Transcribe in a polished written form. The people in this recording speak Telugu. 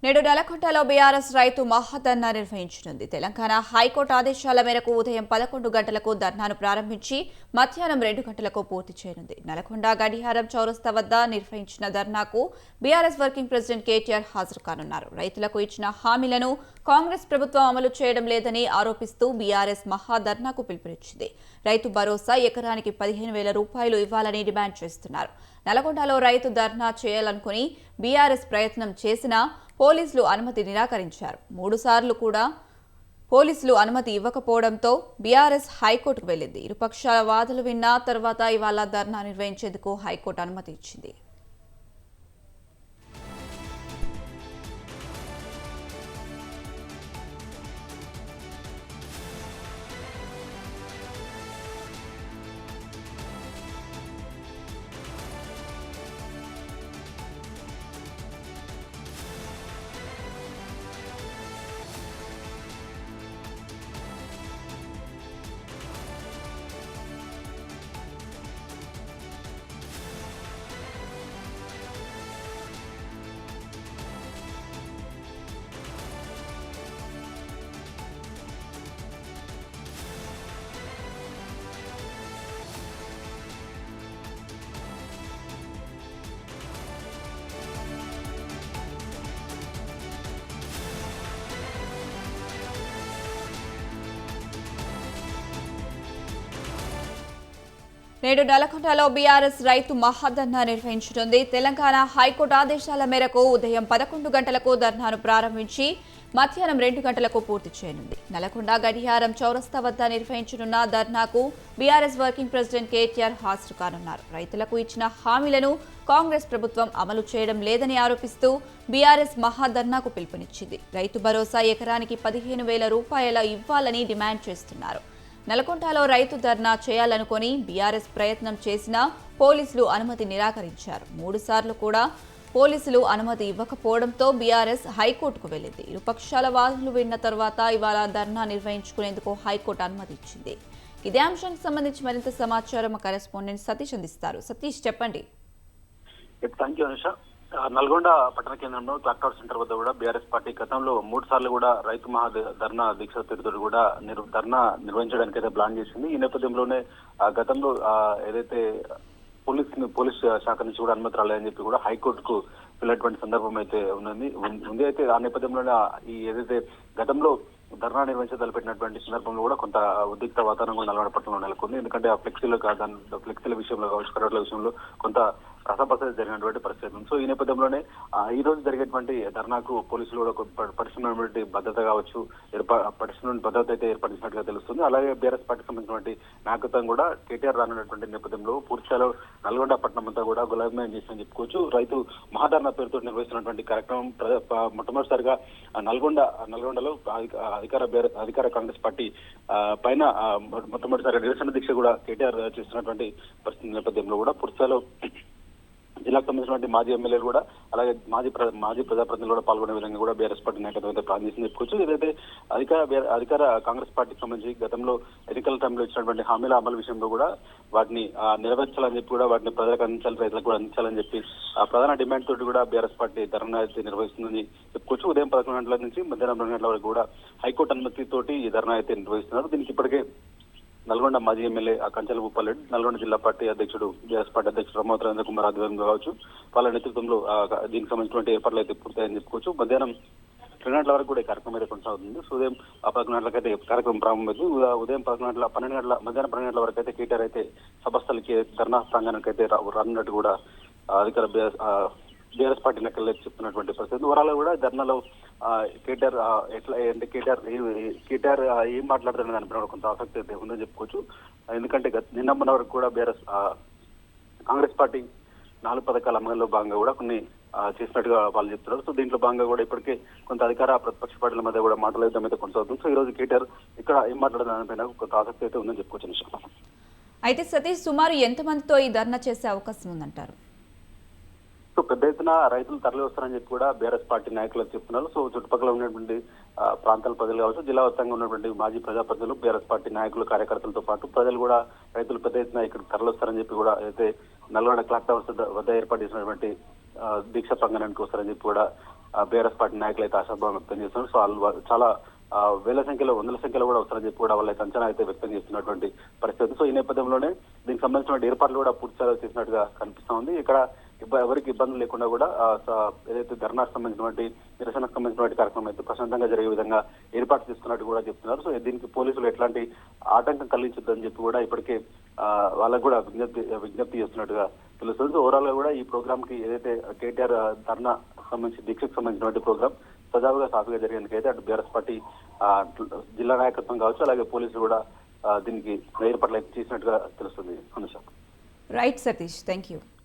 నేడు నల్లగొండలో బీఆర్ఎస్ రైతు మహాధర్నా నిర్వహించనుంది. తెలంగాణ హైకోర్టు ఆదేశాల మేరకు ఉదయం 11 గంటలకు ధర్నాను ప్రారంభించి మధ్యాహ్నం 2 గంటలకు పూర్తి చేయనుంది. నల్లగొండ గడియారం చౌరస్తా వద్ద నిర్వహించిన ధర్నాకు బీఆర్ఎస్ వర్కింగ్ ప్రెసిడెంట్ కేటీఆర్ హాజరు కానున్నారు. రైతులకు ఇచ్చిన హామీలను కాంగ్రెస్ ప్రభుత్వం అమలు చేయడం లేదని ఆరోపిస్తూ బీఆర్ఎస్ మహాధర్నాకు పిలుపునిచ్చింది. రైతు భరోసా ఎకరానికి 15,000 రూపాయలు ఇవ్వాలని డిమాండ్ చేస్తున్నారు. నల్లగొండలో రైతు ధర్నా చేయాలనుకుని బీఆర్ఎస్ ప్రయత్నం చేసినా పోలీసులు అనుమతి నిరాకరించారు. 3 సార్లు కూడా పోలీసులు అనుమతి ఇవ్వకపోవడంతో బీఆర్ఎస్ హైకోర్టుకు వెళ్లింది. ఇరుపక్షాల వాదనలు విన్న తర్వాత ఇవాళ ధర్నా నిర్వహించేందుకు హైకోర్టు అనుమతి ఇచ్చింది. నేడు నల్లగొండలో బీఆర్ఎస్ రైతు మహాధర్నా నిర్వహించనుంది. తెలంగాణ హైకోర్టు ఆదేశాల మేరకు ఉదయం 11 గంటలకు ధర్నాను ప్రారంభించి మధ్యాహ్నం 2 గంటలకు పూర్తి చేయనుంది. నల్లగొండ గడియారం చౌరస్తా వద్ద నిర్వహించనున్న ధర్నాకు బీఆర్ఎస్ వర్కింగ్ ప్రెసిడెంట్ కేటీఆర్ హాజరు కానున్నారు. రైతులకు ఇచ్చిన హామీలను కాంగ్రెస్ ప్రభుత్వం అమలు చేయడం లేదని ఆరోపిస్తూ బీఆర్ఎస్ మహాధర్నాకు పిలుపునిచ్చింది. రైతు భరోసా ఎకరానికి 15,000 రూపాయలు ఇవ్వాలని డిమాండ్ చేస్తున్నారు. నల్గొండలో రైతు ధర్నా చేయాలనుకుని బీఆర్ఎస్ ప్రయత్నం చేసినా పోలీసులు అనుమతి నిరాకరించారు. 3 సార్లు కూడా పోలీసులు అనుమతి ఇవ్వకపోవడంతో బీఆర్ఎస్ హైకోర్టుకు వెళ్లింది. ఇరుపక్షాల వాదనలు విన్న తర్వాత ఇవాళ ధర్నా నిర్వహించుకునేందుకు హైకోర్టు అనుమతి ఇచ్చింది. ఇదే అంశానికి సంబంధించి మరింత సమాచారం కరెస్పాండెంట్ సతీష్ అందిస్తారు. సతీష్, చెప్పండి. నల్గొండ పట్టణ కేంద్రంలో ట్రాక్టర్ సెంటర్ వద్ద కూడా బీఆర్ఎస్ పార్టీ గతంలో 3 సార్లు కూడా రైతు ధర్నా దీక్ష పేరుతో కూడా ధర్నా నిర్వహించడానికి అయితే ప్లాన్ చేసింది. ఈ నేపథ్యంలోనే గతంలో ఏదైతే పోలీస్ శాఖ నుంచి కూడా అనుమతి రాలేదని చెప్పి కూడా హైకోర్టుకు వెళ్ళినటువంటి సందర్భం అయితే ఉంది. అయితే ఆ నేపథ్యంలోనే ఈ ఏదైతే గతంలో ధర్నా నిర్వహించ తలపెట్టినటువంటి సందర్భంలో కూడా కొంత ఉద్రిక్త వాతావరణం కూడా నల్గొండ పట్టణంలో నెలకొంది. ఎందుకంటే ఆ ఫ్లెక్సీల విషయంలో కావచ్చు, కరోడ్ల విషయంలో కొంత రసపసరి జరిగినటువంటి పరిస్థితి ఉంది. సో ఈ నేపథ్యంలోనే ఈ రోజు జరిగేటువంటి ధర్నాకు పోలీసులు కూడా పరిశ్రమటువంటి భద్రత కావచ్చు, పరిశ్రమ భద్రత అయితే ఏర్పడినట్టుగా తెలుస్తుంది. అలాగే బీఆర్ఎస్ పార్టీకి సంబంధించినటువంటి నాయకత్వం కూడా కేటీఆర్ రానున్నటువంటి నేపథ్యంలో పూర్తిస్థాయిలో నల్గొండ పట్టణం అంతా కూడా గులాబీమయం చేసిందని చెప్పుకోవచ్చు. రైతు మహాధర్నా పేరుతో నిర్వహిస్తున్నటువంటి కార్యక్రమం మొట్టమొదటిసారిగా నల్గొండలో అధికార కాంగ్రెస్ పార్టీ పైన మొట్టమొదటిసారిగా నిరసన దీక్ష కూడా కేటీఆర్ చేస్తున్నటువంటి పరిస్థితి నేపథ్యంలో కూడా పూర్తిస్థాయిలో జిల్లాకు సంబంధించినటువంటి మాజీ ఎమ్మెల్యేలు కూడా అలాగే మాజీ ప్రజాప్రతినిధులు కూడా పాల్గొనే విధంగా కూడా బీఆర్ఎస్ పార్టీ నాయకత్వం అయితే ప్లాన్ చేసింది చెప్పుకోవచ్చు. ఏదైతే అధికార కాంగ్రెస్ పార్టీకి సంబంధించి గతంలో ఎన్నికల టైంలో ఇచ్చినటువంటి హామీల అమలు విషయంలో కూడా వాటిని నెరవేర్చాలని చెప్పి కూడా వాటిని ప్రజలకు అందించాలి, రైతులకు కూడా అందించాలని చెప్పి ప్రధాన డిమాండ్ తోటి కూడా బీఆర్ఎస్ పార్టీ ధర్నా అయితే నిర్వహిస్తుందని చెప్పుకోవచ్చు. ఉదయం 11 గంటల నుంచి మధ్యాహ్నం 2 గంటల వరకు కూడా హైకోర్టు అనుమతితోటి ఈ ధర్నా అయితే నిర్వహిస్తున్నారు. దీనికి ఇప్పటికే నల్గొండ మాజీ ఎమ్మెల్యే కంచెల భూపాల్ నల్గొండ జిల్లా పార్టీ అధ్యక్షుడు బీఆర్ఎస్ పార్టీ అధ్యక్షుడు రమోత్ రవీంద్ర కుమార్ ఆధ్వర్యంలో కావచ్చు, వాళ్ళ నేతృత్వంలో దీనికి సంబంధించినటువంటి ఏర్పాట్లు అయితే పూర్తయ్యని చెప్పుకోవచ్చు. మధ్యాహ్నం 2 గంటల వరకు కూడా ఈ కార్యక్రమం అయితే కొనసాగుతుంది. సో ఉదయం 11 గంటలకైతే కార్యక్రమం ప్రారంభమైంది. ఉదయం 12 గంటల మధ్యాహ్నం 12 గంటల వరకు అయితే కేటీఆర్ అయితే సభస్థలికి ధర్నా ప్రాంగణానికి అయితే రానున్నట్టు కూడా అధికార బీఆర్ఎస్ పార్టీ లెక్కలు చెప్తున్నటువంటి పరిస్థితి. వరాలు కూడా ధర్నాలో కేటీఆర్ ఎట్లా అంటే కేటీఆర్ ఏం మాట్లాడుతున్న దానిపైన కొంత ఆసక్తి అయితే ఉందని చెప్పుకోవచ్చు. ఎందుకంటే నిన్న మొన్న వరకు కూడా బీఆర్ఎస్ కాంగ్రెస్ పార్టీ 4 పథకాల అమలులో భాగంగా కూడా కొన్ని చేసినట్టుగా వాళ్ళు చెప్తున్నారు. సో దీంట్లో భాగంగా కూడా ఇప్పటికే కొంత అధికార ప్రతిపక్ష పార్టీల మధ్య కూడా మాటల యుద్ధం అయితే కొనసాగుతుంది. సో ఈ రోజు కేటీఆర్ ఇక్కడ ఏం మాట్లాడిన దానిపైన కొంత ఆసక్తి అయితే ఉందని చెప్పుకోవచ్చు. అయితే సతీష్, సుమారు ఎంతమందితో ఈ ధర్నా చేసే అవకాశం ఉందంటారు? సో పెద్ద ఎత్తున రైతులు తరలి వస్తారని చెప్పి కూడా బీఆర్ఎస్ పార్టీ నాయకులు చెప్తున్నారు. సో చుట్టుపక్కల ఉన్నటువంటి ప్రాంతాల ప్రజలు కావచ్చు, జిల్లా వ్యాప్తంగా ఉన్నటువంటి మాజీ ప్రజాప్రతినిధులు, బీఆర్ఎస్ పార్టీ నాయకులు, కార్యకర్తలతో పాటు ప్రజలు కూడా రైతులు పెద్ద ఎత్తున ఇక్కడ తరలి వస్తారని చెప్పి కూడా అయితే నల్గొండ క్లాక్ టవర్స్ వద్ద ఏర్పాటు చేసినటువంటి దీక్ష ప్రాంగణానికి వస్తారని చెప్పి కూడా బీఆర్ఎస్ పార్టీ నాయకులు అయితే ఆశాభావం వ్యక్తం చేస్తున్నారు. సో వాళ్ళు చాలా వేల సంఖ్యలో, వందల సంఖ్యలో కూడా వస్తారని చెప్పి కూడా వాళ్ళైతే అంచనా అయితే వ్యక్తం చేస్తున్నటువంటి పరిస్థితి. సో ఈ నేపథ్యంలోనే దీనికి సంబంధించిన ఏర్పాట్లు కూడా పూర్తి స్థాయిలో చేసినట్టుగా కనిపిస్తా ఉంది. ఇక్కడ ఎవరికి ఇబ్బందులు లేకుండా కూడా ఏదైతే ధర్నాకు సంబంధించినటువంటి, నిరసనకు సంబంధించినటువంటి కార్యక్రమం అయితే ప్రశాంతంగా జరిగే విధంగా ఏర్పాటు చేసుకున్నట్టు కూడా చెప్తున్నారు. సో దీనికి పోలీసులు ఎట్లాంటి ఆటంకం కలిగించొద్దని చెప్పి కూడా ఇప్పటికే వాళ్ళకు కూడా విజ్ఞప్తి చేస్తున్నట్టుగా తెలుస్తుంది. సో ఓవరాల్ గా కూడా ఈ ప్రోగ్రామ్ కి ఏదైతే కేటీఆర్ ధర్నా సంబంధించి, దీక్షకు సంబంధించినటువంటి ప్రోగ్రామ్ సజావుగా సాఫీగా జరిగేందుకైతే అటు బీఆర్ఎస్ పార్టీ జిల్లా నాయకత్వం కావచ్చు, అలాగే పోలీసులు కూడా దీనికి ఏర్పాట్లు అయితే చేసినట్టుగా తెలుస్తుంది. Anusha. Right Satish, thank you.